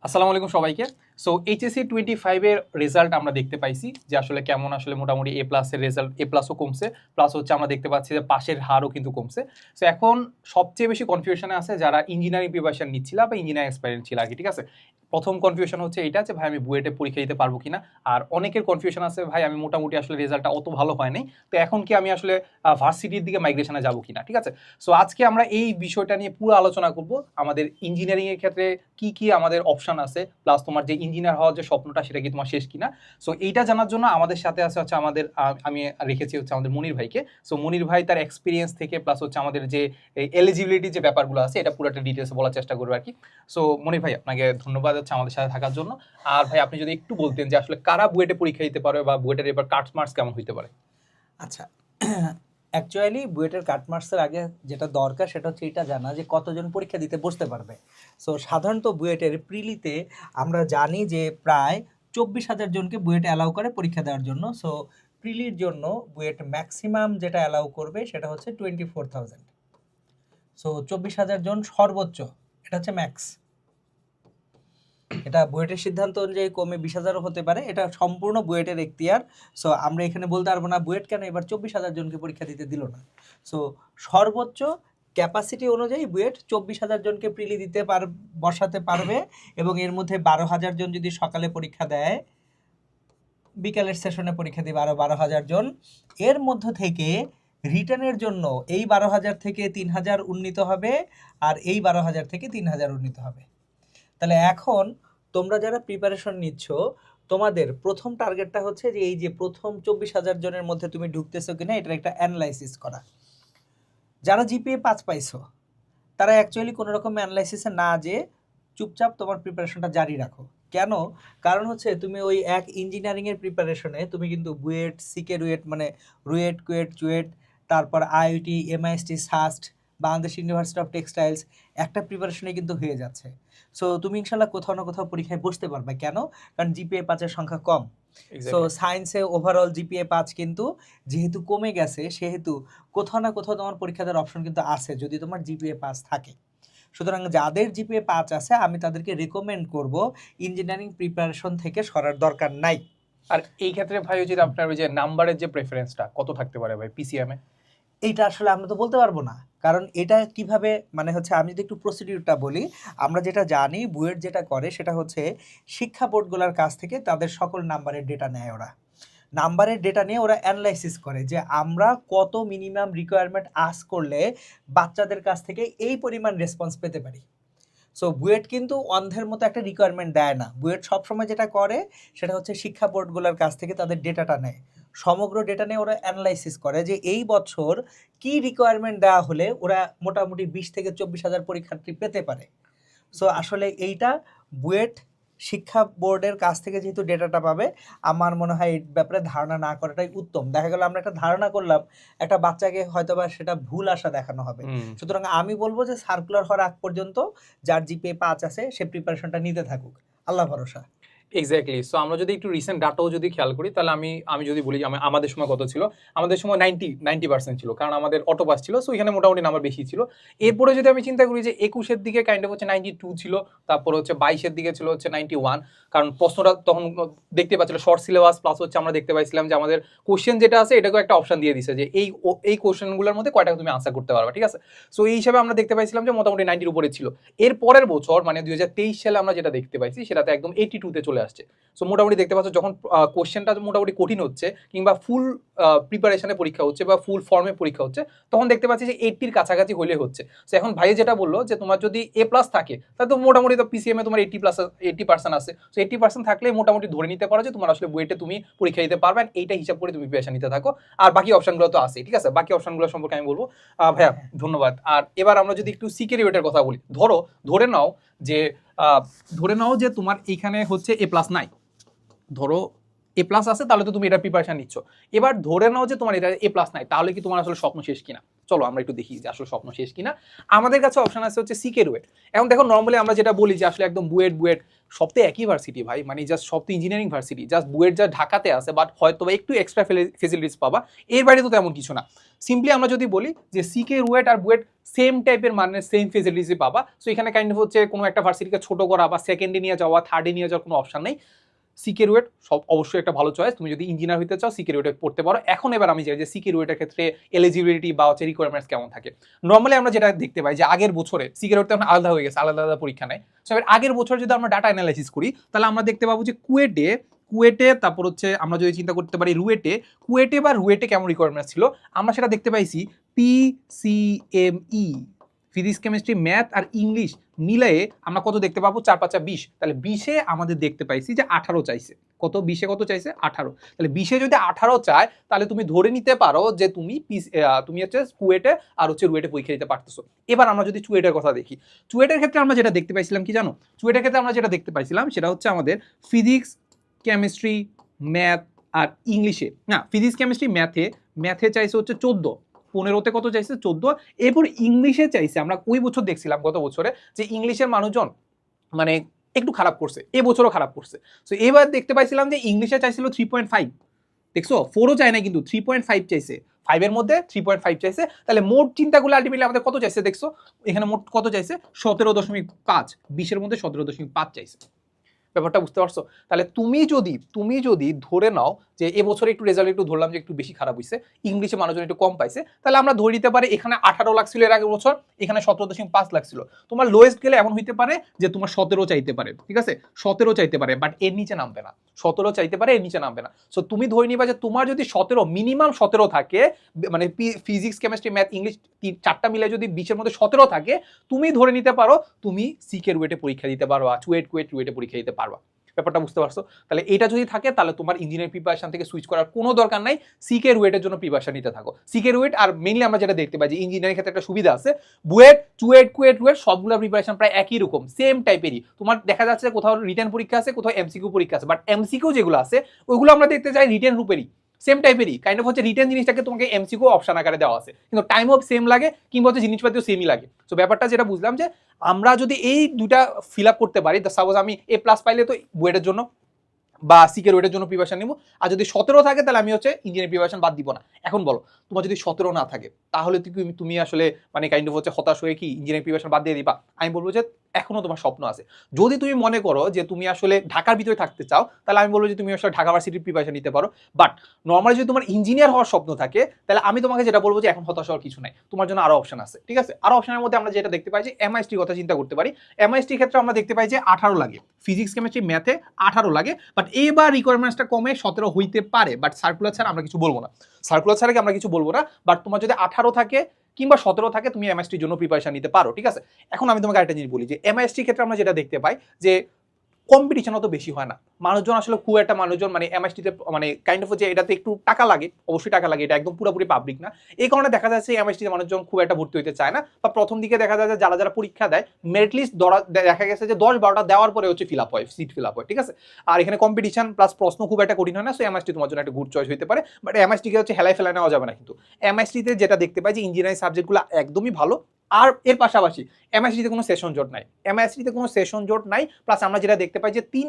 আসসালামু আলাইকুম সবাইকে। সো এইচএসসি 25 এর রেজাল্ট আমরা দেখতে পাইছি যে আসলে কেমন আসলে মোটামুটি এ প্লাস এর রেজাল্ট এ প্লাসও কমছে, প্লাস হচ্ছে আমরা দেখতে পাচ্ছি যে পাশের হারও কিন্তু কমছে। সো এখন সবচেয়ে বেশি কনফিউশনে আছে যারা ইঞ্জিনিয়ারিং প্রিপারেশন নিচ্ছিল বা ইঞ্জিনিয়ারিং এক্সপেরিয়েন্স ছিল আর কি, ঠিক আছে? প্রথম কনফিউশন হচ্ছে এইটা যে ভাই আমি বুয়েটে পরীক্ষা দিতে পারবো কিনা। আর অনেকের কনফিউশন আছে ভাই আমি মোটামুটি আসলে রেজাল্টটা অত ভালো হয় নাই, তো এখন কি আমি আসলে ভার্সিটির দিকে মাইগ্রেশনে যাবো কিনা, ঠিক আছে? সো আজকে আমরা এই বিষয়টা নিয়ে পুরো আলোচনা করব। আমাদের ইঞ্জিনিয়ারিং এর ক্ষেত্রে কি কি আমাদের অপশন আছে, প্লাস তোমার যে ইঞ্জিনিয়ার হওয়ার যে স্বপ্নটা সেটা কি তোমার শেষ কিনা। সো এইটা জানার জন্য আমাদের সাথে আছে হচ্ছে আমাদের আমি রেখেছি হচ্ছে আমাদের মনির ভাইকে। সো মনির ভাই তার এক্সপিরিয়েন্স থেকে প্লাস হচ্ছে আমাদের যে এলিজিবিলিটি যে ব্যাপারগুলো আছে এটা পুরোটা ডিটেলস বলার চেষ্টা করবো আর কি। সো মনির ভাই আপনাকে ধন্যবাদ হচ্ছে আমাদের সাথে থাকার জন্য। আর ভাই আপনি যদি একটু বলতেন যে আসলে কারা বুয়েটে পরীক্ষা দিতে পারে বা বুয়েটের এবার কাট মার্কস কেমন হইতে পারে। আচ্ছা, অ্যাকচুয়ালি বুয়েটের কাট মার্কসের আগে যেটা দরকার সেটা হচ্ছে এটা জানা যে কতজন পরীক্ষা দিতে বসতে পারবে। সো সাধারণত বুয়েটের প্রিলিতে আমরা জানি যে প্রায় 24,000 জনকে বুয়েট অ্যালাউ করে পরীক্ষা দেওয়ার জন্য। সো প্রিলির জন্য বুয়েট ম্যাক্সিমাম যেটা অ্যালাউ করবে সেটা হচ্ছে 24,000। সো 24,000 জন সর্বোচ্চ, এটা হচ্ছে ম্যাক্স। এটা বুয়েটের সিদ্ধান্ত অনুযায়ী কমে 20,000ও হতে পারে, এটা সম্পূর্ণ বুয়েটের এখতিয়ার। সো আমরা এখানে বলতে পারবো না বুয়েট কেন এবার 24,000 জনকে পরীক্ষা দিতে দিল না। সো সর্বোচ্চ ক্যাপাসিটি অনুযায়ী বুয়েট 24,000 জনকে প্রিলি দিতে বসাতে পারবে, এবং এর মধ্যে 12,000 জন যদি সকালে পরীক্ষা দেয়, বিকালের সেশনে পরীক্ষা দিবে আরও 12,000 জন। এর মধ্য থেকে রিটার্নের জন্য এই 12,000 থেকে 3,000 উন্নীত হবে, আর এই 12,000 থেকে 3,000 উন্নীত হবে। তাহলে এখন তোমরা যারা প্রিপারেশন নিচ্ছ, তোমাদের প্রথম টার্গেটটা হচ্ছে যে এই যে প্রথম 24,000 জনের মধ্যে তুমি ঢুকতেছো কিনা এটার একটা অ্যানালাইসিস করা। যারা জিপিএ 5 পাইছো তারা অ্যাকচুয়ালি কোনো রকম অ্যানালাইসিসে না যে চুপচাপ তোমার প্রিপারেশনটা জারি রাখো। কেন? কারণ হচ্ছে তুমি ওই এক ইঞ্জিনিয়ারিংয়ের প্রিপারেশনে তুমি কিন্তু বুয়েট, সিকে রুয়েট মানে রুয়েট, কুয়েট, চুয়েট, তারপর IIT, MIST, SUST, Bangladesh university of textiles একটা প্রিপারেশনে কিন্তু হয়ে যাচ্ছে। সো তুমি ইনশাল্লাহ কোথাও না কোথাও পরীক্ষায় বসতে পারবে। কেন? কারণ জিপিএ 5-এর সংখ্যা কম। সো সায়েন্সে ওভারঅল জিপিএ 5 কিন্তু যেহেতু কমে গেছে, সেহেতু কোথাও না কোথাও তোমার পরীক্ষা দেওয়ার অপশন কিন্তু আছে যদি তোমার জিপিএ 5 থাকে। সুতরাং যাদের জিপিএ 5 আছে আমি তাদেরকে রেকমেন্ড করব ইঞ্জিনিয়ারিং প্রিপারেশন থেকে সরার দরকার নাই। আর এই ক্ষেত্রে ভাই যদি আপনার ওই যে নাম্বারের যে প্রেফারেন্সটা কত থাকতে পারে ভাই পিসিএম এ? এইটা আসলে আমরা তো বলতে পারবো না, কারণ এটা কিভাবে মানে হচ্ছে আমি যদি একটু প্রসিডিউরটা বলি। আমরা যেটা জানি বুয়েট যেটা করে সেটা হচ্ছে শিক্ষা বোর্ডগুলোর কাছ থেকে তাদের সকল নাম্বারের ডেটা নেয়। ওরা নাম্বারের ডেটা নিয়ে ওরা অ্যানালাইসিস করে যে আমরা কত মিনিমাম রিকোয়ারমেন্ট আস্ক করলে বাচ্চাদের কাছ থেকে এই পরিমাণ রেসপন্স পেতে পারি। সো বুয়েট কিন্তু অন্ধের মতো একটা রিকোয়ারমেন্ট দেয় না। বুয়েট সবসময় যেটা করে সেটা হচ্ছে শিক্ষা বোর্ডগুলোর কাছ থেকে তাদের ডেটাটা নেয়, সমগ্র ডেটা নিয়ে ওরা অ্যানালাইসিস করে যে এই বছর কি রিকোয়ারমেন্ট দেওয়া হলে ওরা মোটামুটি 20 থেকে 24,000 পরীক্ষার্থী পেতে পারে। সো আসলে এইটা বুয়েট শিক্ষা বোর্ডের কাছ থেকে যেহেতু ডেটাটা পাবে, আমার মনে হয় এই ব্যাপারে ধারণা না করাটাই উত্তম। দেখা গেল আমরা একটা ধারণা করলাম, একটা বাচ্চাকে হয়তোবা সেটা ভুল আশা দেখানো হবে। সুতরাং আমি বলবো যে সার্কুলার হওয়ার আগ পর্যন্ত যার জিপিএ 5 আছে সে প্রিপারেশনটা নিতে থাকুক, আল্লাহ ভরসা। এক্স্যাক্টলি। সো আমরা যদি একটু রিসেন্ট ডাটাও যদি খেয়াল করি তাহলে আমি যদি বলি আমাদের সময় কত ছিল, আমাদের সময় 90% ছিল, কারণ আমাদের অটো পাস ছিল। সো এখানে মোটামুটি নাম্বার বেশি ছিল। এরপরে যদি আমি চিন্তা করি যে 21-এর দিকে কাইন্ড অফ হচ্ছে 92 ছিল, তারপর হচ্ছে 22-এর দিকে ছিল হচ্ছে 91, কারণ প্রশ্নটা তখন দেখতে পাচ্ছিল শর্ট সিলেবাস, প্লাস হচ্ছে আমরা দেখতে পাইছিলাম যে আমাদের কোশ্চেন যেটা আছে এটাকেও একটা অপশন দিয়ে দিছে যে এই কোশ্চেনগুলোর মধ্যে কয়টা তুমি আনসার করতে পারবে, ঠিক আছে? সো এই হিসাবে আমরা দেখতে পাইছিলাম যে মোটামুটি 90-র উপরে ছিল। এর পরের বছর মানে 2023 সালে আমরা যেটা দেখতে পাইছি সেটাতে একদম 82-তে চলে আসছে। সো মোটামুটি দেখতে পাচ্ছ যখন কোশ্চেনটা মোটামুটি কঠিন হচ্ছে কিংবা ফুল প্রিপারেশনে পরীক্ষা হচ্ছে বা ফুল ফর্মে পরীক্ষা হচ্ছে, তখন দেখতে পাচ্ছি যে 80-র কাছাকাছি হলে হচ্ছে। সো এখন ভাই যেটা বললো যে তোমার যদি এ প্লাস থাকে তাহলে তো মোটামুটি তো পিসিএম এ তোমার 80% আছে। সো 80% থাকলে মোটামুটি ধরে নিতে পারো যে তোমার আসলে বুয়েটে তুমি পরীক্ষা দিতে পারবে, এইটা হিসাব করে তুমি প্রিপারেশন নিতে থাকো। আর বাকি অপশনগুলো তো আছে, ঠিক আছে? বাকি অপশনগুলো সম্পর্কে আমি বলবো। ভাইয়া ধন্যবাদ। আর এবার আমরা যদি একটু সিকিউরিটির কথা বলি, ধরে নাও যে তোমার এইখানে হচ্ছে এ প্লাস নাই, ধরো এ প্লাস আছে, তাহলে তো তুমি এটা প্রিপারেশন নিচ্ছ। এবার ধরে নাও যে তোমার এটা এ প্লাস নাই, তাহলে কি তোমার আসলে স্বপ্ন শেষ কিনা? চলো আমরা একটু দেখি যে আসলে স্বপ্ন শেষ কিনা। আমাদের কাছে অপশন আছে হচ্ছে সিকে রুয়েট। এখন দেখো নর্মালি আমরা যেটা বলি যে আসলে একদম বুয়েট সব তো একই ভার্সিটি ভাই, মানে জাস্ট সব তো ইঞ্জিনিয়ারিং ভার্সিটি, জাস্ট বুয়েট যা ঢাকাতে আছে, বাট হয়তো বা একটু এক্সট্রা ফেসিলিটিস পাবা, এর বাইরে তো তেমন কিছু না। সিম্পলি আমরা যদি বলি যে সিকে রুয়েট আর বুয়েট সেম টাইপের মানে সেম ফেসিলিটিস পাবা। সো এখানে কাইন্ড অফ হচ্ছে কোনো একটা ভার্সিটিকে ছোট করা বা সেকেন্ডে নিয়ে যাওয়া, থার্ডে নিয়ে যাওয়ার কোনো অপশন নেই। সিকে রুয়েট সব অবশ্যই একটা ভালো চয়েস। তুমি যদি ইঞ্জিনিয়ার হতে চাও সিকে রুয়েটে পড়তে পারো। এখন এবার আমি জানি যে সিকে রুয়েটের ক্ষেত্রে এলিজিবিলিটি বা হচ্ছে রিকোয়ারমেন্টস কেমন থাকে। নর্মালি আমরা যেটা দেখতে পাই যে আগের বছরে সিকে রুয়েট এখন আলাদা হয়ে গেছে, আলাদা আলাদা পরীক্ষা নেয়। সো এবার আগের বছর যদি আমরা ডাটা অ্যানালাইসিস করি তাহলে আমরা দেখতে পাবো যে কুয়েটে তারপর হচ্ছে আমরা যদি চিন্তা করতে পারি কুয়েটে কেমন রিকোয়ারমেন্টস ছিল, আমরা সেটা দেখতে পাইছি PCME, ফিজিক্স কেমিস্ট্রি ম্যাথ আর ইংলিশ মিলিয়ে আমরা কত দেখতে পাবো, 4 5 20। তাহলে 20-এ আমাদের দেখতে পাইছি যে 18 চাইছে। কত 20-এ কত চাইছে 18। তাহলে 20-এ যদি 18 চায় তাহলে তুমি ধরে নিতে পারো যে তুমি হচ্ছে কুয়েটে আর হচ্ছে রুয়েটে পরীক্ষা দিতে পারতেছো। এবার আমরা যদি চুয়েটের কথা দেখি, চুয়েটের ক্ষেত্রে আমরা যেটা দেখতে পাইছিলাম কি জানো, চুয়েটের ক্ষেত্রে আমরা যেটা দেখতে পাইছিলাম সেটা হচ্ছে আমাদের ফিজিক্স কেমিস্ট্রি ম্যাথ আর ইংলিশে, না ফিজিক্স কেমিস্ট্রি ম্যাথে চাইছে হচ্ছে 14, 15-তে কত চাইছে 14। এরপর ইংলিশে চাইছে, আমরা ওই বছর দেখছিলাম গত বছরে যে ইংলিশের মানুষজন মানে একটু খারাপ করছে, এবছরও খারাপ করছে। সো এবার দেখতে পাইছিলাম যে ইংলিশে চাইছিল 3.5, দেখছো 4ও চায় না কিন্তু 3.5 চাইছে, 5-এর মধ্যে 3.5 চাইছে। তাহলে মোট চিন্তাগুলো আলটিমেটলি আমাদের কত চাইছে দেখছো, এখানে মোট কত চাইছে 17.5, 20-এর মধ্যে 17.5 চাইছে। ব্যাপারটা বুঝতে পারছো? তাহলে তুমি যদি ধরে নাও যে এবছরে একটু রেজাল্ট একটু ধরলাম যে একটু বেশি খারাপ হয়েছে, ইংলিশে মানুষজন একটু কম পাইছে, তাহলে আমরা ধরে নিতে পারি এখানে 18 লাখ ছিল এর আগের বছর, এখানে 17.5 লাখ ছিল। তোমার লোয়েস্ট গেলে এমন হইতে পারে যে তোমার 17 চাইতে পারে, ঠিক আছে 17 চাইতে পারে, বাট এর নিচে নামবে না। 17 চাইতে পারে, এর নিচে নামবে না। সো তুমি ধরে নিবা যে তোমার যদি 17 মিনিমাম 17 থাকে, মানে ফিজিক্স কেমিস্ট্রি ম্যাথ ইংলিশ চারটা মিলে যদি 20-এর মধ্যে 17 থাকে, তুমি ধরে নিতে পারো তুমি সিকে রুয়েটে পরীক্ষা দিতে পারো, রুয়েটে পরীক্ষা দিতে পারবা। ব্যাপারটা বুঝতে পারছো? তাহলে এটা যদি থাকে তাহলে তোমার ইঞ্জিনিয়ারিং প্রিপারেশন থেকে সুইচ করার কোনো দরকার নাই, সিকে রুয়েটের জন্য প্রিপারেশন নিতে থাকো। সিকে রুয়েট আর মেইনলি আমরা যেটা দেখতে পাই যে ইঞ্জিনিয়ারিং ক্ষেত্রে একটা সুবিধা আছে, কুয়েট সবগুলো প্রিপারেশন প্রায় একই রকম সেম টাইপেরই। তোমার দেখা যাচ্ছে কোথাও রিটেন পরীক্ষা আছে, কোথাও এমসিকিউ পরীক্ষা আছে, বাট এমসিকিউ যেগুলো আছে ওইগুলো আমরা দেখতে চাই রিটেন রূপেরই, সেম টাইপেরই কাইন্ড অফ হচ্ছে রিটেন জিনিসটাকে তোমাকে এমসিকিউ অপশন আকারে দেওয়া আছে, কিন্তু টাইম অফ সেম লাগে কিংবা হচ্ছে জিনিসপাতিও সেমই লাগে। তো ব্যাপারটা যেটা বুঝলাম যে আমরা যদি এই দুইটা ফিল আপ করতে পারি, সাপোজ আমি A+ পাইলে তো বুয়েটের জন্য বা সিকে রুয়েটের জন্য প্রিপারেশন নিব, আর যদি 17 থাকে তাহলে আমি হচ্ছে ইঞ্জিনিয়ারিং প্রিপারেশন বাদ দিব না। এখন বলো তোমার যদি 17 না থাকে তাহলে তুমি আসলে মানে কাইন্ড অফ হচ্ছে হতাশ হয়ে কি ইঞ্জিনিয়ারিং প্রিপারেশন বাদ দিয়ে দিবা? আমি বলবো যে এখনো তোমার স্বপ্ন আছে। যদি তুমি মনে করো যে তুমি আসলে ঢাকার ভিতরে থাকতে চাও তাহলে আমি বলবো যে তুমি আসলে ঢাকা ভার্সিটির প্রিপারেশন নিতে পারো। বাট নর্মালি যদি তোমার ইঞ্জিনিয়ার হওয়ার স্বপ্ন থাকে তাহলে আমি তোমাকে যেটা বলবো যে এখন হতাশ হওয়ার কিছু নাই, তোমার জন্য আরো অপশন আছে, ঠিক আছে? আরো অপশনের মধ্যে আমরা যেটা দেখতে পাই যে এমআইএসটির কথা চিন্তা করতে পারি। এমআইএসটির ক্ষেত্রে আমরা দেখতে পাই যে 18 লাগে, ফিজিক্স কেমিস্ট্রি ম্যাথে 18 লাগে, বাট এবার রিকোয়ারমেন্টসটা কমে 17 হইতে পারে, বাট সার্কুলার ছাড়া আমরা কিছু বলবো না, বাট তোমার যদি 18 থাকে কিংবা 17 থাকে তুমি এমএসটির জন্য প্রিপারেশন নিতে পারো, ঠিক আছে? এখন আমি তোমাকে একটা জিনিস বলি যে এমএসটির ক্ষেত্রে আমরা যেটা দেখতে পাই যে কম্পিটিশন অত বেশি হয় না, মানুষজন আসলে খুব একটা মানুষজন মানে এমএসটিতে মানে কাইন্ড অফ যে এটাতে একটু টাকা লাগে, অবশ্যই টাকা লাগে, এটা একদম পুরোপুরি পাবলিক না। এই কারণে দেখা যাচ্ছে এমএসটিতে মানুষজন খুব একটা ভর্তি হতে চায় না, বা প্রথম দিকে দেখা যায় যে যারা পরীক্ষা দেয় মেরিট লিস্ট দেখা গেছে যে 10-12টা দেওয়ার পরে হচ্ছে সিট ফিল আপ হয়, ঠিক আছে? আর এখানে কম্পিটিশন প্লাস প্রশ্ন খুব একটা কঠিন হয় না, সো এমএসটি তোমার জন্য একটা গুড চয়েস হতে পারে। বাট এমএসটিকে হচ্ছে হেলায় ফেলায় নেওয়া যাবে না, কিন্তু এমএসটিতে যেটা দেখতে পাই যে ইঞ্জিনিয়ারিং সাবজেক্টগুলো একদমই ভালো। আর এর পাশাপাশি এমআইএসটিতে কোনো সেশন জট নাই, প্লাস আমরা যেটা দেখতে পাই যে 3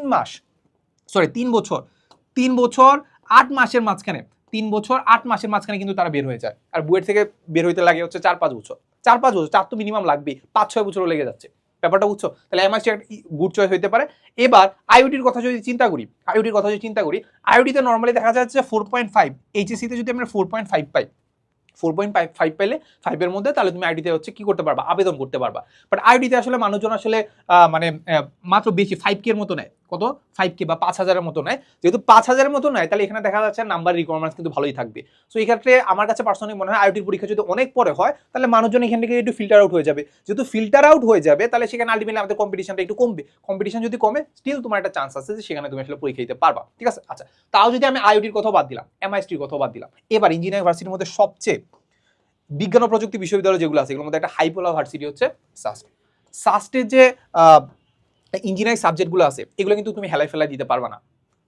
বছর 8 মাসের মাঝখানে 3 বছর 8 মাসের মাঝখানে কিন্তু তারা বের হয়ে যায়। আর বুয়েট থেকে বের হইতে লাগে হচ্ছে 4-5 বছর, 4 তো মিনিমাম লাগবে, 5-6 বছরও লেগে যাচ্ছে। ব্যাপারটা বুঝছো? তাহলে এমআইএসটি একটা গুড চয়েস হইতে পারে। এবার আইওটির কথা যদি চিন্তা করি, আইওটিতে নর্মালি দেখা যাচ্ছে 4.5, এইচএসসিতে যদি আমরা 4.5 পাই, 4.5 পাইলে 5-এর মধ্যে, তাহলে তুমি আইডিতে হচ্ছে কি করতে পারবা, আবেদন করতে পারবা। বাট আইডিতে আসলে মানুষজন আসলে মানে মাত্র বেশি 5K এর মতো নেয়, কত 5K বা 5,000-এর মতো নেয়। যেহেতু 5,000-এর মতো নেয় তাহলে এখানে দেখা যাচ্ছে নাম্বার রিকোয়ারমেন্টস কিন্তু ভালোই থাকবে। সো এই ক্ষেত্রে আমার কাছে পার্সোনালি মনে হয় আইওটির পরীক্ষা যদি অনেক পরে হয় তাহলে মানুষজন এখান থেকে একটু ফিল্টার আউট হয়ে যাবে। যেহেতু ফিল্টার আউট হয়ে যাবে তাহলে সেখানে আলটিমেটলি আমাদের কম্পিটিশনটা একটু কমবে। কম্পিটিশন যদি কমে স্টিল তোমার একটা চান্স আছে যে সেখানে তুমি আসলে পরীক্ষা দিতে পারবা, ঠিক আছে? আচ্ছা, তাও যদি আমি আইওটির কথা বাদ দিলাম, এমআইএসটির কথা বাদ দিলাম, এবার ইঞ্জিনিয়ারিং ভার্সিটির মধ্যে সবচেয়ে বিজ্ঞান ও প্রযুক্তি বিশ্ববিদ্যালয় যেগুলো আছে এগুলোর মধ্যে একটা হাইপোলা ভার্সিটি হচ্ছে সাস্টের যে ইঞ্জিনিয়ারিং সাবজেক্টগুলো আছে এগুলো কিন্তু তুমি হেলাই ফেলাই দিতে পারবা না।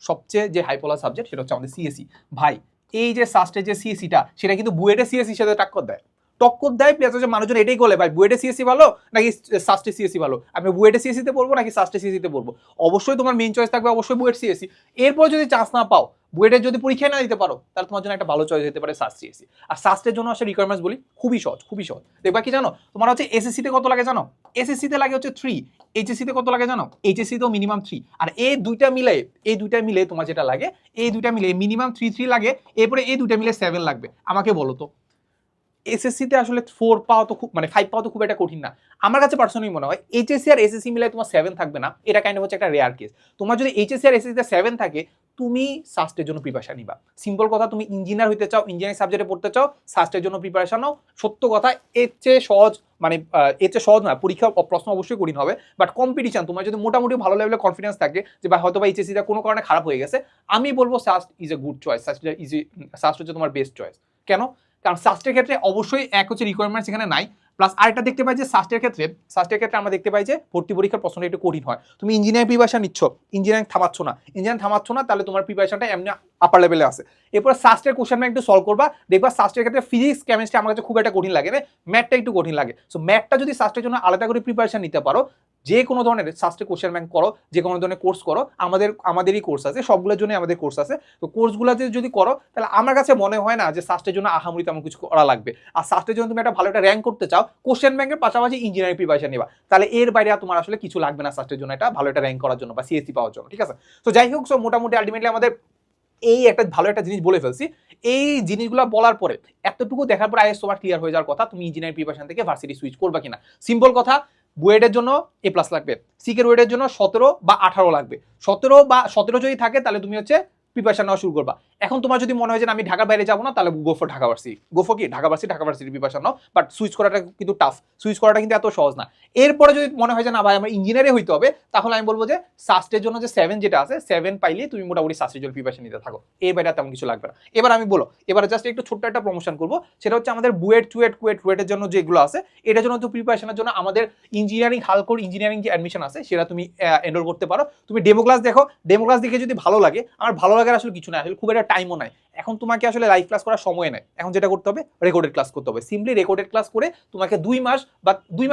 সবচেয়ে যে হাইপোলা সাবজেক্ট সেটা হচ্ছে আমাদের সিএসসি। ভাই এই যে সাস্টের যে সিএসসিটা সেটা কিন্তু বুয়েটের সিএসসির সাথে টাক্কর দেয়। টক্কর দেয়, প্লাস হচ্ছে মানুষজন এটাই বলে ভাই বুয়েটে সিএসসি ভালো নাকি সাস্টে সিএসসি ভালো, আমি বুয়েটে সিএসসিতে পড়বো নাকি সাস্টে সিএসসিতে পড়বো। অবশ্যই তোমার মেইন চয়েস থাকবে অবশ্যই বুয়েট সিএসসি। এরপর যদি চান্স না পাও, বুয়েটের যদি পরীক্ষায় না দিতে পারো, তাহলে তোমার জন্য একটা ভালো চয়েস হতে পারে সাস্ট সিএসসি। আর সাস্টের জন্য আসলে রিকোয়ারমেন্টস বলি খুবই সহজ, খুবই সহজ। দেখবা কি জানো, তোমার হচ্ছে এসএসসিতে কত লাগে জানো, এসএসসিতে লাগে হচ্ছে 3, এইচএসসিতে কত লাগে জানো, এইচএসসিতেও মিনিমাম 3। আর এই দুইটা মিলে তোমার যেটা লাগে, এই দুইটা মিলে মিনিমাম 3 লাগে, এরপরে এই দুইটা মিলে 7 লাগবে। আমাকে বলো তো এসএসসিতে আসলে 4 পাওয়া তো খুব, মানে 5 পাওয়া তো খুব একটা কঠিন না। আমার কাছে পার্সোনালি মনে হয় এইচএসসি আর এসএসসি মিলে তোমার 7 থাকবে না, এটা কাইন্ড হচ্ছে একটা রেয়ার কেস। তোমার যদি এইচএসসি আর এসএসসিতে 7 থাকে, তুমি সাস্টের জন্য প্রিপারেশন নিবা। সিম্পল কথা, তুমি ইঞ্জিনিয়ার হইতে চাও, ইঞ্জিনিয়ারিং সাবজেক্টে পড়তে চাও, সাস্টের জন্য প্রিপারেশন নাও। সত্য কথা, এর চেয়ে সহজ, মানে এর চেয়ে সহজ না, পরীক্ষা প্রশ্ন অবশ্যই কঠিন হবে, বাট কম্পিটিশন তোমার যদি মোটামুটি ভালো লেভেলে কনফিডেন্স থাকে যে বা হয়তো বা এইচএসসিটা কোনো কারণে খারাপ হয়ে গেছে, আমি বলবো SUST is a good choice, SUST হচ্ছে তোমার বেস্ট চয়েস। কেন? কারণ সাস্টের ক্ষেত্রে অবশ্যই এক হচ্ছে রিকোয়ারমেন্টস এখানে নাই, প্লাস আরেকটা দেখতে পাই যে সাস্টের ক্ষেত্রে আমরা দেখতে পাই যে ভর্তি পরীক্ষার প্রশ্নটা একটু কঠিন হয়। তুমি ইঞ্জিনিয়ারিং প্রিপারেশন নিচ্ছ, ইঞ্জিনিয়ারিং থামাচ্ছ না, তাহলে তোমার প্রিপারেশনটা এমনি আপার লেভেলে আছে। এরপর সাস্টের কোশ্চেন ব্যাংক একটু সলভ করবা, দেখবা সাস্টের ক্ষেত্রে ফিজিক্স কেমিস্ট্রি আমার কাছে খুব একটা কঠিন লাগে না, ম্যাথটা একটু কঠিন লাগে। সো ম্যাথটা যদি সাস্টের জন্য আলাদা করে প্রিপারেশন নিতে পারো, যে কোনো ধরনের সাস্টের কোশ্চেন ব্যাংক করো, যে কোনো ধরনের কোর্স করো, আমাদেরই কোর্স আছে, সবগুলোর জন্য আমাদের কোর্স আছে। তো কোর্সগুলোতে যদি করো, তাহলে আমার কাছে মনে হয় না যে সাস্টের জন্য আহামরি তেমন কিছু করা লাগবে। আর সাস্টের জন্য তুমি একটা ভালো একটা র্যাঙ্ক করতে চাও, কোশ্চেন ব্যাংকের পাশাপাশি ইঞ্জিনিয়ারিং প্রিপারেশন নিবা, তাহলে এর বাইরে আর তোমার আসলে কিছু লাগবে না সাস্টের জন্য একটা ভালো একটা র্যাঙ্ক করার জন্য বা সিএসসি পাওয়ার জন্য, ঠিক আছে। তো যাই হোক, সো মোটামুটি আলটিমেটলি আমাদের এই একটা ভালো একটা জিনিস বলে ফেলছি। এই জিনিসগুলো বলার পরে, এতটুকু দেখার পর আইএস তোমার ক্লিয়ার হয়ে যাওয়ার কথা তুমি ইঞ্জিনিয়ারিং প্রিপারেশন থেকে ভার্সিটি সুইচ করবা কিনা। সিম্পল কথা, বুয়েটের জন্য A+ লাগবে, সিকের ওয়েটের জন্য 17 বা 18 লাগবে। 17 যদি থাকে, তাহলে তুমি হচ্ছে প্রিপারেশন নেওয়া শুরু করবা। এখন তোমার যদি মনে হয় যে আমি ঢাকার বাইরে যাবো না, তাহলে go for Dhaka varsity preparation now, but switch করাটা কিন্তু টাফ, সুইচ করাটা কিন্তু এত সহজ না। এরপরে যদি মনে হয় যে না ভাই আমার ইঞ্জিনিয়ারে হইতে হবে, তাহলে আমি বলবো যে সাস্টের জন্য যে 7 যেটা আছে, 7 পাইলে তুমি মোটামুটি সাস্টের জন্য প্রিপারেশন নিতে থাকো, এর বাইরে তেমন কিছু লাগবে না। এবার আমি বলো, এবারে জাস্ট একটু ছোট্ট একটা প্রমোশন করবো, সেটা হচ্ছে আমাদের বুয়েট, চুয়েট, কুয়েটের জন্য যেগুলো আছে, এটার জন্য তো প্রিপারেশনের জন্য আমাদের ইঞ্জিনিয়ারিং হালকোর ইঞ্জিনিয়ারিং যে অ্যাডমিশন আছে, সেটা তুমি এনরোল করতে পারো। তুমি ডেমো ক্লাস দেখো, ডেমো ক্লাস দেখে যদি ভালো লাগে, আমার ভালো লাগার আসলে কিছু নাই, আসলে খুব একটা টাইমও নাই এখন, তোমাকে আসলে লাইভ ক্লাস করার সময় নেই। এখন যেটা করতে হবে, রেকর্ডেড ক্লাস করতে হবে। সিম্পলি রেকর্ডেড ক্লাস করে তোমাকে 2 মাস বা 3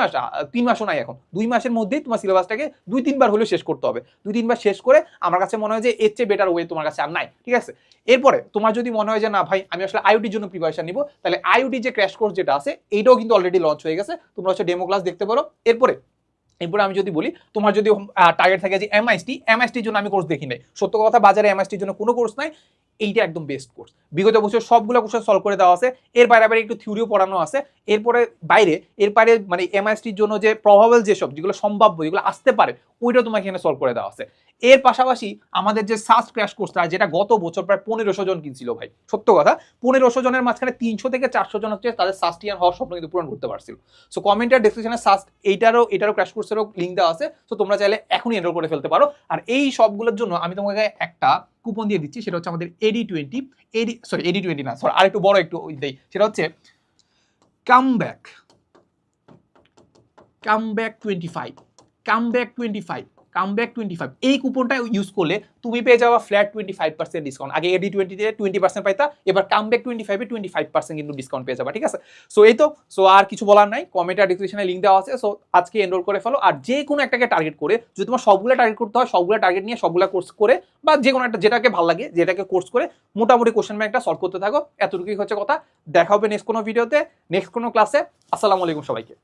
মাসও নাই, এখন 2 মাসের মধ্যেই তোমার সিলেবাসটাকে 2-3 বার হলেও শেষ করতে হবে। 2-3 বার শেষ করে আমার কাছে মনে হয় যে এর চেয়ে বেটার ওয়ে তোমার কাছে আর নাই, ঠিক আছে। এরপরে তোমার যদি মনে হয় যে না ভাই আমি আসলে আইওটির জন্য প্রিপারেশন নিব, তাহলে আইওটি যে ক্র্যাশ কোর্স যেটা আছে, এইটাও কিন্তু অলরেডি লঞ্চ হয়ে গেছে, তোমরা হচ্ছে ডেমো ক্লাস দেখতে পারো। এরপরে আমি যদি বলি, তোমার যদি টার্গেট থাকে যে এমআইএসটির জন্য আমি কোর্স দেখি নাই, সত্য কথা বাজারে এমআইএসটির জন্য কোনো কোর্স নাই, এইটা একদম বেস্ট কোর্স। বিগত বছর সবগুলো কোশ্চেন সলভ করে দেওয়া আছে, এর বাইরে একটু থিওরিও পড়ানো আছে। এর বাইরে মানে এমআইএসটির জন্য যে প্রবাবল যেগুলো সম্ভাব্য, যেগুলো আসতে পারে, ওইটা তোমাকে এখানে সলভ করে দেওয়া আছে। এর পাশাপাশি আমাদের যে সাস্ট ক্র্যাশ কোর্সটা, যেটা গত বছর প্রায় 1500 জন কিনছিল ভাই, সত্য কথা 1500 জনের মাঝখানে 300 থেকে 400 জন হচ্ছে তাদের সাস্টিয়ান হওয়ার স্বপ্ন কিন্তু পূরণ করতে পারছিল। সো কমেন্টের ডেসক্রিপশনে সাস্ট এইটারও ক্র্যাশ কোর্সেরও লিঙ্ক দেওয়া আছে, সো তোমরা চাইলে এখনই এনরোল করে ফেলতে পারো। আর এই সবগুলোর জন্য আমি তোমাকে একটা কুপন দিয়ে দিচ্ছি, সেটা হচ্ছে আমাদের AD20 না, সরি আর একটু বড় একটু দেই, সেটা হচ্ছে কামব্যাক 25 এই কুপনটা ইউজ করলে তুমি পেয়ে যাওয়া ফ্ল্যাট 25% ডিসকাউন্ট। আগে AD20 তে 20% পাইতা, এবার কামব্যাক 25 এ 25% কিন্তু ডিসকাউন্ট পেয়ে যাবা, ঠিক আছে। সো এই তো, সো আর কিছু বলার নাই, কমেন্ট আর ডেসক্রিপশনে লিঙ্ক দেওয়া আছে। সো আজকে এনরোল করে ফেলো, আর যে কোনো একটাকে টার্গেট করে, যদি তোমার সবগুলো টার্গেট করতে হয়, সবগুলো টার্গেট নিয়ে সবগুলো কোর্স করে, বা যে কোনো একটা যেটাকে ভালো লাগে, যেটাকে কোর্স করে মোটামুটি কোশ্চেন ব্যাংকটা সলভ করতে থাকো। এতটুকুই হচ্ছে কথা। দেখা হবে নেক্সট কোনো ভিডিওতে, নেক্সট কোনো ক্লাসে। আসসালামু আলাইকুম সবাইকে।